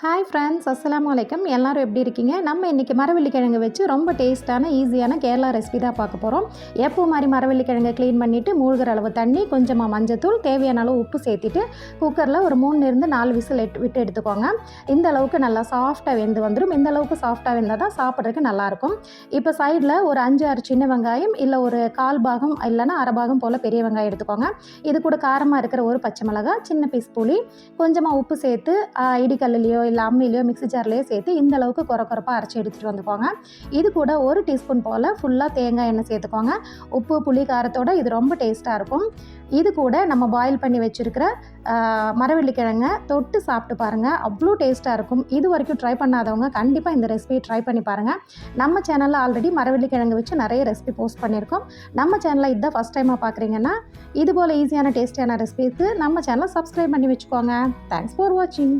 Hi friends, அஸ்ஸலாமு அலைக்கும். எல்லோரும் எப்படி இருக்கீங்க? நம்ம இன்றைக்கி மரவள்ளிக்கிழங்கு வச்சு ரொம்ப டேஸ்ட்டான ஈஸியான கேரளா ரெசிபி தான் பார்க்க போகிறோம். எப்போ மாதிரி மரவள்ளிக்கிழங்கை க்ளீன் பண்ணிவிட்டு மூழ்கிற அளவு தண்ணி, கொஞ்சமாக மஞ்சத்தூள், தேவையான அளவு உப்பு சேர்த்துட்டு குக்கரில் ஒரு 3 4 விசில் விட்டு எடுத்துக்கோங்க. இந்த அளவுக்கு நல்லா சாஃப்டாக வெந்து வந்துடும். இந்த அளவுக்கு சாஃப்டாக வெந்தால் தான் சாப்பிட்றதுக்கு நல்லாயிருக்கும். இப்போ சைடில் ஒரு 5-6 சின்ன வெங்காயம், இல்லை ஒரு 1/4 பாகம் இல்லைன்னா அரை பாகம் போல் பெரிய வெங்காயம் எடுத்துக்கோங்க. இது கூட காரமாக இருக்கிற ஒரு பச்சை மிளகாய், சின்ன பீஸ் புளி, கொஞ்சமாக உப்பு சேர்த்து இடிக்கல்லையோ இல்லை அம்மிலையோ மிக்ஸி ஜார்லையோ சேர்த்து இந்த அளவுக்கு கொரப்பாக அரைச்சி எடுத்துகிட்டு வந்துக்கோங்க. இது கூட 1 டீஸ்பூன் போல் ஃபுல்லாக தேங்காய் எண்ணெய் சேர்த்துக்கோங்க. உப்பு புளி காரத்தோடு இது ரொம்ப டேஸ்ட்டாக இருக்கும். இது கூட நம்ம பாயில் பண்ணி வச்சுருக்கிற மரவள்ளிக்கிழங்கை தொட்டு சாப்பிட்டு பாருங்கள், அவ்வளோ டேஸ்ட்டாக இருக்கும். இது வரைக்கும் ட்ரை பண்ணாதவங்க கண்டிப்பாக இந்த ரெசிபியை ட்ரை பண்ணி பாருங்கள். நம்ம சேனலில் ஆல்ரெடி மரவள்ளிக்கிழங்கு வச்சு நிறைய ரெசிபி போஸ்ட் பண்ணியிருக்கோம். நம்ம சேனலில் இதுதான் ஃபஸ்ட் டைமாக பார்க்குறீங்கன்னா இதுபோல் ஈஸியான டேஸ்டியான ரெசிபிக்கு நம்ம சேனலை சப்ஸ்கிரைப் பண்ணி வச்சுக்கோங்க. தேங்க்ஸ் ஃபார் வாட்சிங்.